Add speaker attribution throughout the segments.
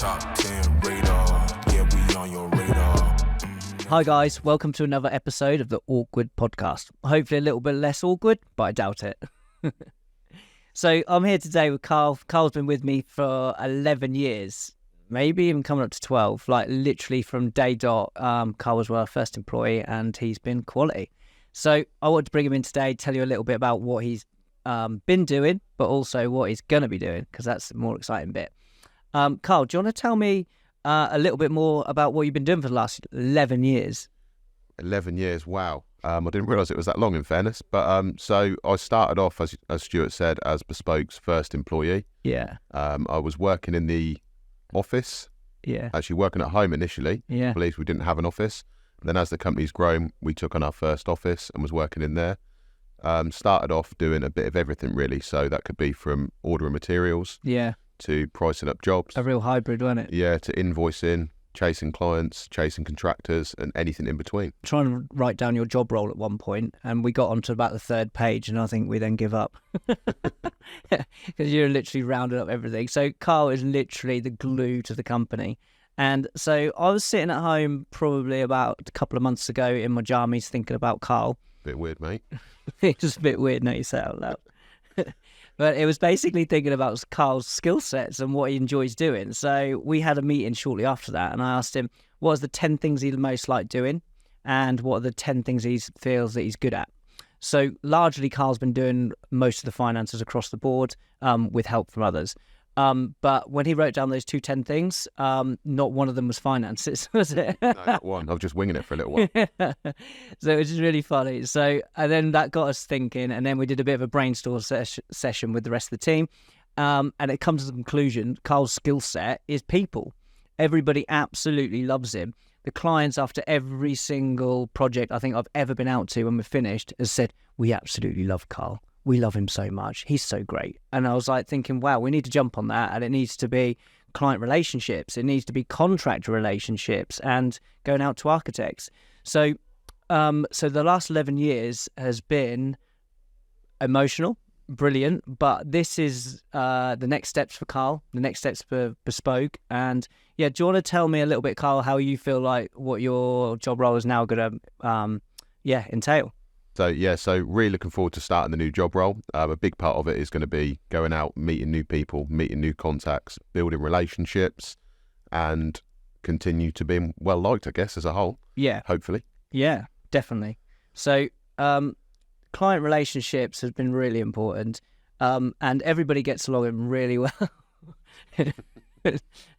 Speaker 1: Top 10 radar, yeah, we on your radar.
Speaker 2: Hi guys, welcome to another episode of the Awkward Podcast. Hopefully a little bit less awkward, but I doubt it. So I'm here today with Carl. Carl's been with me for 11 years, maybe even coming up to 12, like literally from day dot. Carl was our first employee and he's been quality. So I wanted to bring him in today, tell you a little bit about what he's been doing, but also what he's going to be doing, because that's the more exciting bit. Carl, do you want to tell me a little bit more about what you've been doing for the last 11 years?
Speaker 3: 11 years, wow. I didn't realise it was that long, in fairness. But so I started off, as Stuart said, as Bespoke's first employee.
Speaker 2: Yeah.
Speaker 3: I was working in the office.
Speaker 2: Yeah.
Speaker 3: Actually working at home initially.
Speaker 2: Yeah.
Speaker 3: I believe we didn't have an office. Then as the company's grown, we took on our first office and was working in there. Started off doing a bit of everything, really. So that could be from ordering materials
Speaker 2: Yeah.
Speaker 3: to pricing up jobs.
Speaker 2: A real hybrid, wasn't it?
Speaker 3: Yeah, to invoicing, chasing clients, chasing contractors, and anything in between.
Speaker 2: Trying to write down your job role at one point, and we got onto about the third page, and I think we then give up because you're literally rounding up everything. So Carl is literally the glue to the company. And so I was sitting at home probably about a couple of months ago in my jammies thinking about Carl.
Speaker 3: Bit weird, mate.
Speaker 2: It's just a bit weird now you say it out loud. But it was basically thinking about Carl's skill sets and what he enjoys doing. So we had a meeting shortly after that, and I asked him what are the 10 things he most like doing and what are the 10 things he feels that he's good at. So largely Carl's been doing most of the finances across the board with help from others. But when he wrote down those 10 things, not one of them was finances, was it?
Speaker 3: No, not one. I was just winging it for a little while.
Speaker 2: So it was just really funny. So, and then that got us thinking, and then we did a bit of a brainstorm session with the rest of the team. And it comes to the conclusion, Carl's skill set is people. Everybody absolutely loves him. The clients, after every single project I think I've ever been out to when we're finished, has said, we absolutely love Carl. We love him so much. He's so great. And I was like thinking, wow, we need to jump on that. And it needs to be client relationships. It needs to be contractor relationships and going out to architects. So the last 11 years has been emotional, brilliant. But this is the next steps for Carl, the next steps for Bespoke. And yeah, do you want to tell me a little bit, Carl, how you feel like what your job role is now going to entail?
Speaker 3: So really looking forward to starting the new job role. A big part of it is going to be going out, meeting new people, meeting new contacts, building relationships, and continue to be well liked, I guess, as a whole. Yeah. Hopefully.
Speaker 2: Yeah, definitely. So client relationships has been really important, and everybody gets along really well.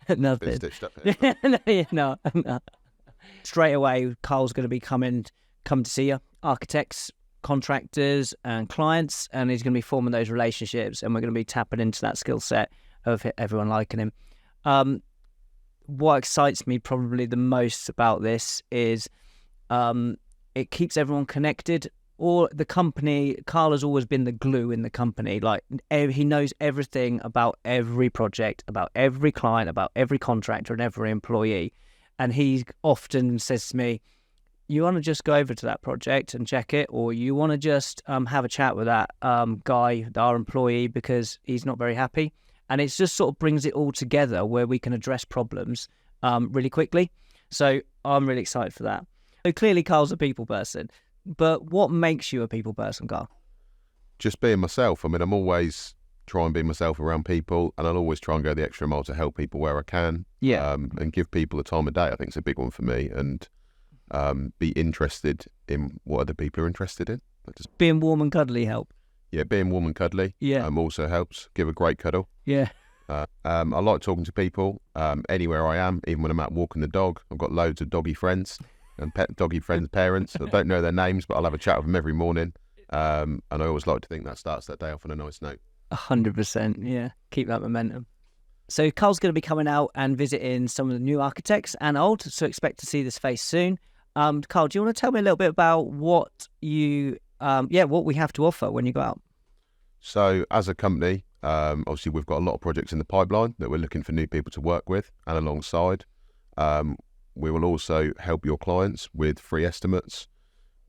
Speaker 2: Nothing.
Speaker 3: Bit stitched up here.
Speaker 2: No. Straight away, Carl's going to be come to see you. Architects, contractors and clients, and he's going to be forming those relationships, and we're going to be tapping into that skill set of everyone liking him. What excites me probably the most about this is it keeps everyone connected. Or the company, Carl has always been the glue in the company. Like he knows everything about every project, about every client, about every contractor and every employee. And he often says to me, you want to just go over to that project and check it, or you want to just have a chat with that guy, our employee, because he's not very happy. And it just sort of brings it all together where we can address problems really quickly. So I'm really excited for that. So clearly Carl's a people person, but what makes you a people person, Carl?
Speaker 3: Just being myself. I mean, I'm always try and be myself around people, and I'll always try and go the extra mile to help people where I can.
Speaker 2: Yeah.
Speaker 3: And give people the time of day, I think is a big one for me. And be interested in what other people are interested in.
Speaker 2: Just being warm and cuddly help.
Speaker 3: Yeah, being warm and cuddly.
Speaker 2: Yeah.
Speaker 3: Also helps. Give a great cuddle.
Speaker 2: Yeah.
Speaker 3: I like talking to people anywhere I am, even when I'm out walking the dog. I've got loads of doggy friends and pet doggy friends' parents. I don't know their names, but I'll have a chat with them every morning. And I always like to think that starts that day off on a nice note.
Speaker 2: 100%. Yeah. Keep that momentum. So Carl's going to be coming out and visiting some of the new architects and old, so expect to see this face soon. Carl, do you want to tell me a little bit about what you, what we have to offer when you go out?
Speaker 3: So as a company, obviously we've got a lot of projects in the pipeline that we're looking for new people to work with, and alongside, we will also help your clients with free estimates,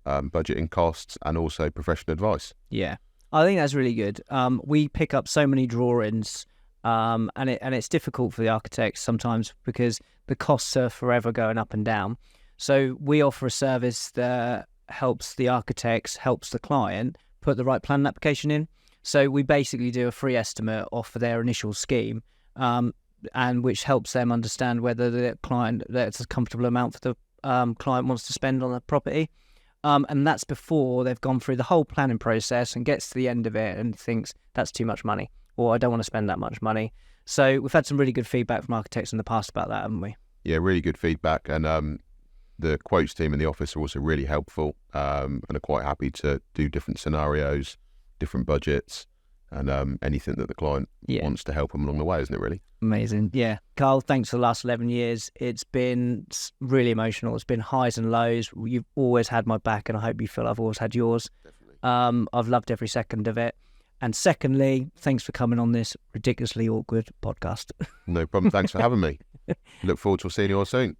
Speaker 3: budgeting costs, and also professional advice.
Speaker 2: Yeah, I think that's really good. We pick up so many drawings And it's difficult for the architects sometimes because the costs are forever going up and down. So we offer a service that helps the architects, helps the client put the right planning application in. So we basically do a free estimate off of their initial scheme, and which helps them understand whether the client, that's a comfortable amount for the client wants to spend on the property. And that's before they've gone through the whole planning process and gets to the end of it and thinks that's too much money, or I don't want to spend that much money. So we've had some really good feedback from architects in the past about that, haven't we?
Speaker 3: Yeah, really good feedback. And the quotes team in the office are also really helpful, and are quite happy to do different scenarios, different budgets, and anything that the client wants to help them along the way, isn't it, really?
Speaker 2: Amazing. Yeah. Carl, thanks for the last 11 years. It's been really emotional. It's been highs and lows. You've always had my back, and I hope you feel I've always had yours.
Speaker 3: Definitely.
Speaker 2: I've loved every second of it. And secondly, thanks for coming on this ridiculously awkward podcast.
Speaker 3: No problem. Thanks for having me. Look forward to seeing you all soon.